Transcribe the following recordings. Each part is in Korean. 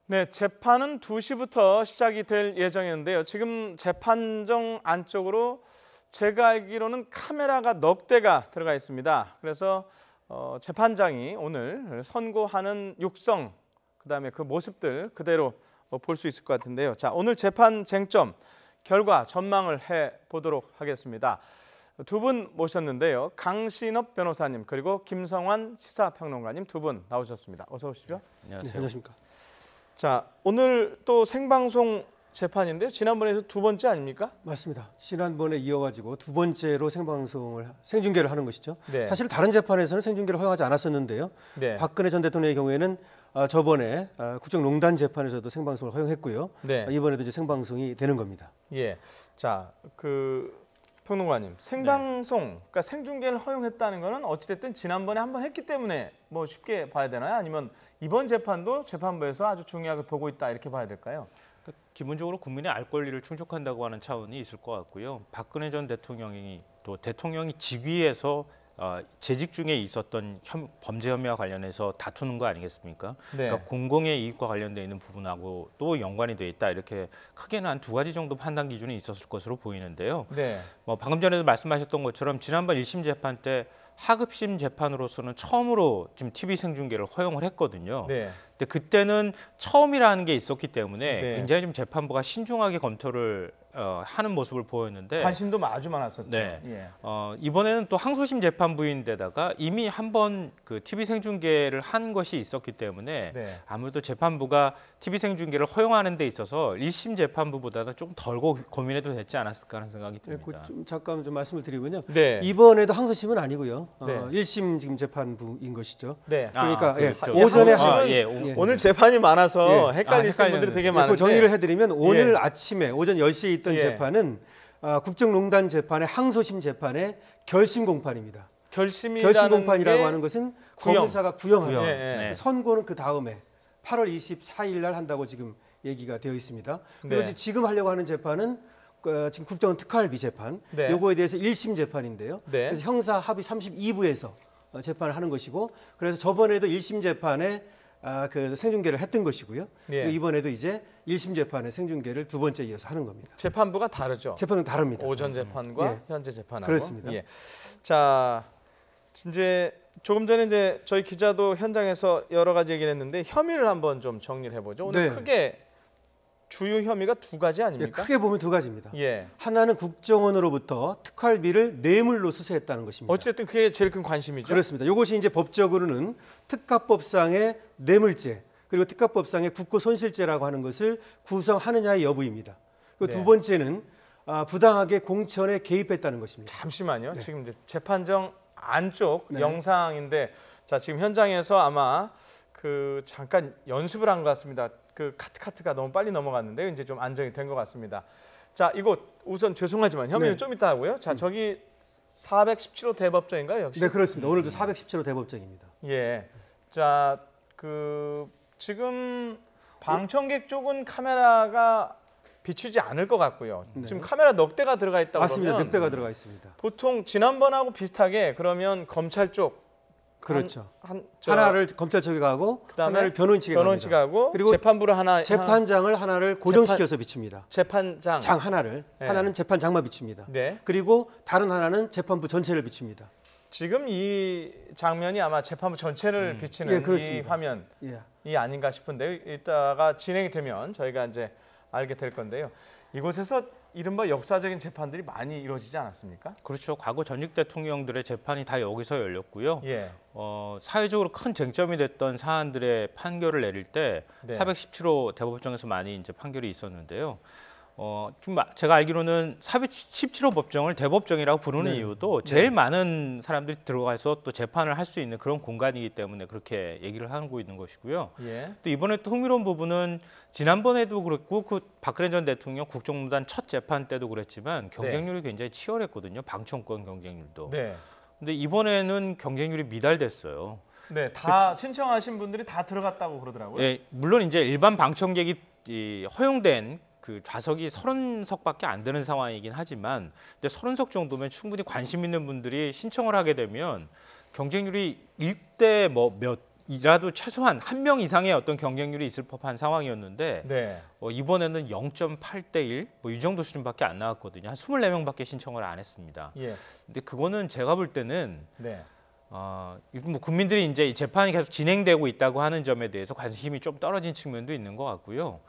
네, 재판은 2시부터 시작이 될 예정이었는데요. 지금 재판정 안쪽으로 제가 알기로는 카메라가 넉 대가 들어가 있습니다. 그래서 재판장이 오늘 선고하는 육성, 그다음에 그 모습들 그대로 볼 수 있을 것 같은데요. 자, 오늘 재판 쟁점, 결과 전망을 해보도록 하겠습니다. 두 분 모셨는데요. 강신업 변호사님 그리고 김성환 시사평론가님 두 분 나오셨습니다. 어서 오십시오. 안녕하세요. 네, 안녕하십니까. 자, 오늘 또 생방송 재판인데요. 지난번에서 두 번째 아닙니까? 맞습니다. 지난번에 이어가지고 두 번째로 생중계를 하는 것이죠. 네. 사실 다른 재판에서는 생중계를 허용하지 않았었는데요. 네. 박근혜 전 대통령의 경우에는 저번에 국정농단 재판에서도 생방송을 허용했고요. 네. 이번에도 이제 생방송이 되는 겁니다. 예. 자, 평론가님, 생방송, 그러니까 생중계를 허용했다는 거는 어찌됐든 지난번에 한번 했기 때문에 뭐 쉽게 봐야 되나요? 아니면 이번 재판도 재판부에서 아주 중요하게 보고 있다 이렇게 봐야 될까요? 기본적으로 국민의 알 권리를 충족한다고 하는 차원이 있을 것 같고요. 박근혜 전 대통령이 또 대통령이 직위에서 재직 중에 있었던 범죄 혐의와 관련해서 다투는 거 아니겠습니까? 네. 그러니까 공공의 이익과 관련돼 있는 부분하고 또 연관이 돼 있다. 이렇게 크게는 한 두 가지 정도 판단 기준이 있었을 것으로 보이는데요. 네. 방금 전에도 말씀하셨던 것처럼 지난번 1심 재판 때 하급심 재판으로서는 처음으로 지금 TV 생중계를 허용을 했거든요. 네. 근데 그때는 처음이라는 게 있었기 때문에 네. 굉장히 좀 재판부가 신중하게 검토를 하는 모습을 보였는데 관심도 아주 많았었죠. 네. 예. 이번에는 또 항소심 재판부인데다가 이미 한번 그 TV 생중계를 한 것이 있었기 때문에 네. 아무래도 재판부가 TV 생중계를 허용하는 데 있어서 1심 재판부보다는 좀 덜 고민해도 됐지 않았을까 하는 생각이 듭니다. 잠깐 좀 말씀을 드리면요. 네. 이번에도 항소심은 아니고요. 네. 1심 지금 재판부인 것이죠. 네. 그러니까 그렇죠. 오전에 항소심은 오늘 재판이 많아서 헷갈리시는 분들이 되게 많은데 그 정리를 해드리면 오늘 아침에 오전 10시에 있던 예. 재판은 국정농단 재판의 항소심 재판의 결심 공판입니다. 결심 공판이라고 하는 것은 구형. 검사가 구형하는 예, 예. 네. 선고는 그 다음에 8월 24일 날 한다고 지금 얘기가 되어 있습니다. 그리고 네. 지금 하려고 하는 재판은 지금 국정원 특활비 재판, 네. 요거에 대해서 1심 재판인데요. 네. 그래서 형사 합의 32부에서 재판을 하는 것이고, 그래서 저번에도 1심 재판에 그 생중계를 했던 것이고요. 예. 그리고 이번에도 이제 1심 재판의 생중계를 두 번째 이어서 하는 겁니다. 재판부가 다르죠. 재판은 다릅니다. 오전 재판과 예. 현재 재판하고. 그렇습니다. 예. 자, 이제 조금 전에 이제 저희 기자도 현장에서 여러 가지 얘기를 했는데 혐의를 한번 좀 정리를 해보죠. 오늘 네. 크게 주요 혐의가 두 가지 예, 아닙니까? 크게 보면 두 가지입니다. 예. 하나는 국정원으로부터 특활비를 뇌물로 수수했다는 것입니다. 어쨌든 그게 제일 큰 관심이죠. 그렇습니다. 이것이 이제 법적으로는 특가법상의 뇌물죄 그리고 특가법상의 국고손실죄라고 하는 것을 구성하느냐의 여부입니다. 그리고 네. 두 번째는 부당하게 공천에 개입했다는 것입니다. 잠시만요. 네. 지금 이제 재판정 안쪽 네. 영상인데, 자 지금 현장에서 아마 잠깐 연습을 한 것 같습니다. 그 카트가 너무 빨리 넘어갔는데 이제 좀 안정이 된 것 같습니다. 자, 이곳 우선 죄송하지만 혐의는 네. 좀 이따 하고요. 자, 저기 417호 대법정인가요, 역시? 네, 그렇습니다. 오늘도 417호 대법정입니다. 예. 자, 지금 방청객 쪽은 카메라가 비추지 않을 것 같고요. 네. 지금 카메라 넉 대가 들어가 있다고 맞습니다. 그러면 늑대가 들어가 있습니다. 보통 지난번하고 비슷하게 그러면 검찰 쪽 그렇죠. 저 하나를 검찰 측에 가고 그다음에 하나를 변호인 측에 가고 그리고 재판부를 하나 재판장을 하나를 고정시켜서 비춥니다. 재판장 장 하나를 네. 하나는 재판장만 비춥니다. 네. 그리고 다른 하나는 재판부 전체를 비춥니다. 지금 이 장면이 아마 재판부 전체를 비치는 예, 이 그렇습니다. 화면이 예. 아닌가 싶은데요. 이따가 진행이 되면 저희가 이제 알게 될 건데요. 이곳에서 이른바 역사적인 재판들이 많이 이루어지지 않았습니까? 그렇죠. 과거 전직 대통령들의 재판이 다 여기서 열렸고요. 예. 사회적으로 큰 쟁점이 됐던 사안들의 판결을 내릴 때 네. 417호 대법정에서 많이 이제 판결이 있었는데요. 지금 제가 알기로는 417호 법정을 대법정이라고 부르는 네. 이유도 제일 많은 사람들이 들어가서 또 재판을 할 수 있는 그런 공간이기 때문에 그렇게 얘기를 하고 있는 것이고요. 예. 또 이번에 또 흥미로운 부분은 지난번에도 그랬고 그 박근혜 전 대통령 국정농단 첫 재판 때도 그랬지만 경쟁률이 굉장히 치열했거든요. 방청권 경쟁률도. 네. 근데 이번에는 경쟁률이 미달됐어요. 네, 다 신청하신 분들이 다 들어갔다고 그러더라고요. 예, 물론 이제 일반 방청객이 허용된 그 좌석이 30석밖에 안 되는 상황이긴 하지만, 근데 30석 정도면 충분히 관심 있는 분들이 신청을 하게 되면 경쟁률이 1대 몇 이라도 최소한 한 명 이상의 어떤 경쟁률이 있을 법한 상황이었는데 네. 이번에는 0.8대 1, 뭐 이 정도 수준밖에 안 나왔거든요. 한 24명밖에 신청을 안 했습니다. 예. 근데 그거는 제가 볼 때는 네. 뭐 국민들이 이제 이 재판이 계속 진행되고 있다고 하는 점에 대해서 관심이 좀 떨어진 측면도 있는 것 같고요.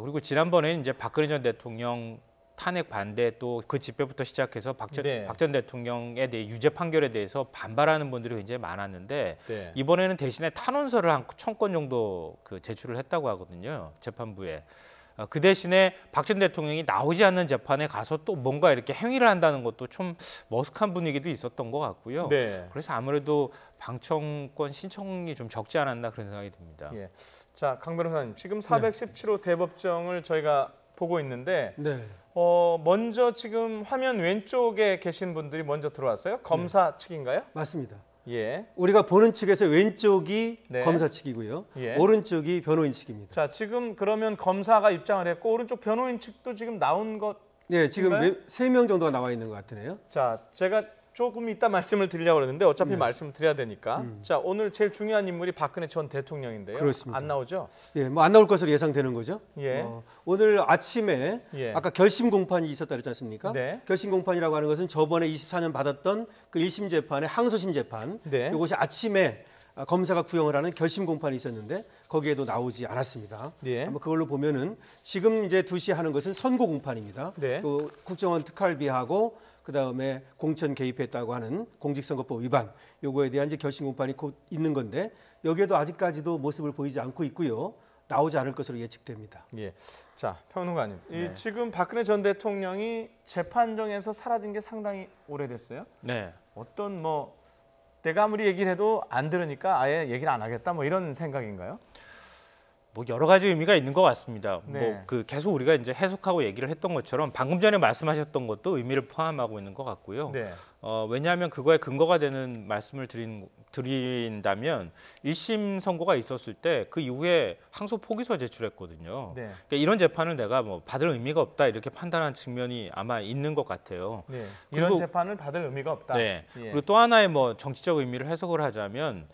그리고 지난번에 이제 박근혜 전 대통령 탄핵 반대 또 그 집회부터 시작해서 박 전 대통령에 대해 유죄 판결에 대해서 반발하는 분들이 굉장히 많았는데 네. 이번에는 대신에 탄원서를 한 1000건 정도 제출을 했다고 하거든요. 재판부에. 그 대신에 박 전 대통령이 나오지 않는 재판에 가서 또 뭔가 이렇게 행위를 한다는 것도 좀 머쓱한 분위기도 있었던 것 같고요. 네. 그래서 아무래도 방청권 신청이 좀 적지 않았나 그런 생각이 듭니다. 예. 자, 강 변호사님, 지금 417호 대법정을 저희가 보고 있는데 네. 먼저 지금 화면 왼쪽에 계신 분들이 먼저 들어왔어요. 검사 측인가요? 맞습니다. 예. 우리가 보는 측에서 왼쪽이 네. 검사 측이고요. 예. 오른쪽이 변호인 측입니다. 자, 지금 그러면 검사가 입장을 했고 오른쪽 변호인 측도 지금 나온 것. 네, 지금 인가요? 3명 정도가 나와 있는 것 같으네요. 자, 제가 조금 이따 말씀을 드리려고 그러는데 어차피 말씀을 드려야 되니까. 자, 오늘 제일 중요한 인물이 박근혜 전 대통령인데요. 그렇습니다. 안 나오죠? 예, 뭐 안 나올 것으로 예상되는 거죠. 예. 오늘 아침에 예. 아까 결심 공판이 있었다 그랬지 않습니까? 네. 결심 공판이라고 하는 것은 저번에 24년 받았던 그 1심 재판의 항소심 재판. 네. 이것이 아침에 검사가 구형을 하는 결심 공판이 있었는데 거기에도 나오지 않았습니다. 예. 뭐 그걸로 보면은 지금 이제 2시에 하는 것은 선고 공판입니다. 네. 또 국정원 특활비하고 그다음에 공천 개입했다고 하는 공직선거법 위반 요거에 대한 이제 결심 공판이 곧 있는 건데 여기에도 아직까지도 모습을 보이지 않고 있고요. 나오지 않을 것으로 예측됩니다. 예. 자, 평론가님. 네. 지금 박근혜 전 대통령이 재판정에서 사라진 게 상당히 오래됐어요. 네. 어떤 뭐 내가 아무리 얘기를 해도 안 들으니까 아예 얘기를 안 하겠다 뭐 이런 생각인가요? 뭐 여러 가지 의미가 있는 것 같습니다. 네. 뭐 그 계속 우리가 이제 해석하고 얘기를 했던 것처럼 방금 전에 말씀하셨던 것도 의미를 포함하고 있는 것 같고요. 네. 왜냐하면 그거에 근거가 되는 말씀을 드린다면 1심 선고가 있었을 때 그 이후에 항소 포기서 제출했거든요. 네. 그러니까 이런 재판을 내가 뭐 받을 의미가 없다 이렇게 판단한 측면이 아마 있는 것 같아요. 네. 이런 그리고- 재판을 받을 의미가 없다. 네. 예. 그리고 또 하나의 뭐 정치적 의미를 해석을 하자면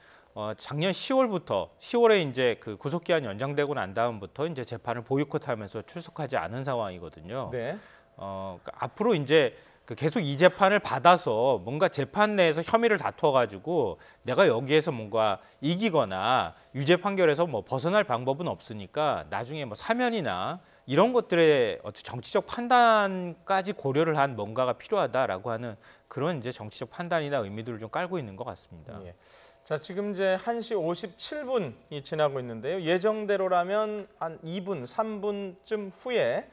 작년 10월에 이제 그 구속기한 연장되고 난 다음부터 이제 재판을 보이콧하면서 출석하지 않은 상황이거든요. 네. 그러니까 앞으로 이제 그 계속 이 재판을 받아서 뭔가 재판 내에서 혐의를 다투어가지고 내가 여기에서 뭔가 이기거나 유죄 판결에서 뭐 벗어날 방법은 없으니까 나중에 뭐 사면이나 이런 것들의 어떤 정치적 판단까지 고려를 한 뭔가가 필요하다라고 하는 그런 이제 정치적 판단이나 의미들을 좀 깔고 있는 것 같습니다. 예. 자, 지금 이제 1시 57분이 지나고 있는데요. 예정대로라면 한 2분, 3분쯤 후에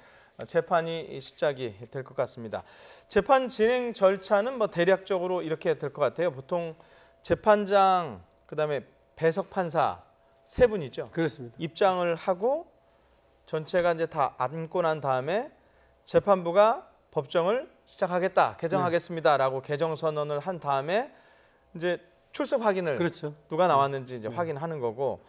재판이 시작이 될 것 같습니다. 재판 진행 절차는 뭐 대략적으로 이렇게 될 것 같아요. 보통 재판장, 그다음에 배석 판사 세 분이죠. 그렇습니다. 입장을 하고 전체가 이제 다 앉고 난 다음에 재판부가 법정을 시작하겠다, 개정하겠습니다라고 개정 선언을 한 다음에 이제 출석 확인을 그렇죠. 누가 나왔는지 이제 확인하는 거고,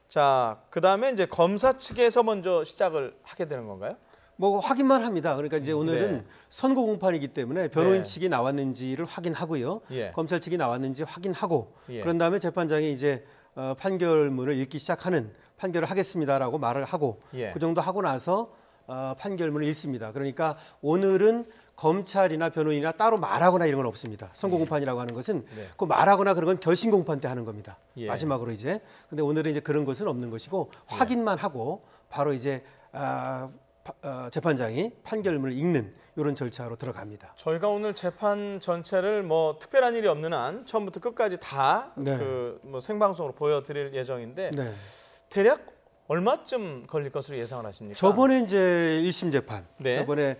자, 그다음에 이제 검사 측에서 먼저 시작을 하게 되는 건가요? 뭐 확인만 합니다. 그러니까 이제 오늘은 네. 선고 공판이기 때문에 변호인 네. 측이 나왔는지를 확인하고요. 예. 검찰 측이 나왔는지 확인하고 예. 그런 다음에 재판장이 이제 판결문을 읽기 시작하는 판결을 하겠습니다라고 말을 하고 예. 그 정도 하고 나서 판결문을 읽습니다. 그러니까 오늘은 검찰이나 변호인이나 따로 말하거나 이런 건 없습니다. 선고 공판이라고 하는 것은 네. 그 말하거나 그런 건 결심 공판 때 하는 겁니다. 예. 마지막으로 이제 근데 오늘은 이제 그런 것은 없는 것이고 확인만 하고 바로 이제 재판장이 판결문을 읽는 이런 절차로 들어갑니다. 저희가 오늘 재판 전체를 뭐 특별한 일이 없는 한 처음부터 끝까지 다 네. 그 뭐 생방송으로 보여드릴 예정인데 네. 대략 얼마쯤 걸릴 것으로 예상을 하십니까? 저번에 이제 1심 재판, 네. 저번에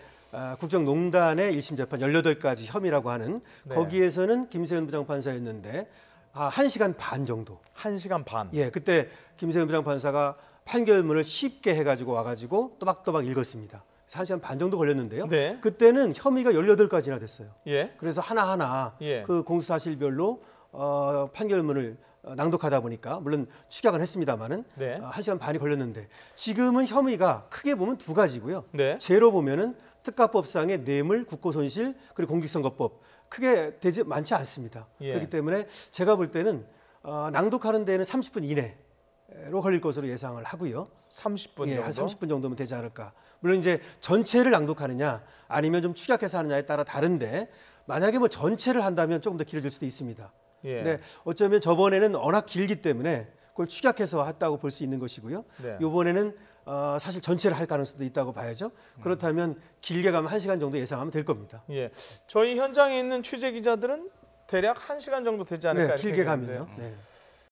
국정농단의 1심 재판 18가지 혐의라고 하는 네. 거기에서는 김세현 부장판사였는데 1시간 반 정도. 1시간 반. 예, 그때 김세현 부장판사가 판결문을 쉽게 해가지고 와가지고 또박또박 읽었습니다. 그래서 1시간 반 정도 걸렸는데요. 네. 그때는 혐의가 18가지나 됐어요. 예. 그래서 하나하나 예. 그 공수사실별로 판결문을 낭독하다 보니까 물론 축약은 했습니다마는 네. 1시간 반이 걸렸는데 지금은 혐의가 크게 보면 두 가지고요. 네. 죄로 보면은 특가법상의 뇌물, 국고손실 그리고 공직선거법 크게 되지 많지 않습니다. 예. 그렇기 때문에 제가 볼 때는 낭독하는 데는 30분 이내로 걸릴 것으로 예상을 하고요. 30분 예, 정도. 한 30분 정도면 되지 않을까. 물론 이제 전체를 낭독하느냐 아니면 좀 축약해서 하느냐에 따라 다른데 만약에 뭐 전체를 한다면 조금 더 길어질 수도 있습니다. 예. 네, 어쩌면 저번에는 워낙 길기 때문에 그걸 축약해서 했다고 볼 수 있는 것이고요. 네. 이번에는 사실 전체를 할 가능성도 있다고 봐야죠. 그렇다면 길게 가면 1시간 정도 예상하면 될 겁니다. 예. 저희 현장에 있는 취재 기자들은 대략 1시간 정도 되지 않을까 네, 이렇게 길게 얘기하는데요. 가면요. 네.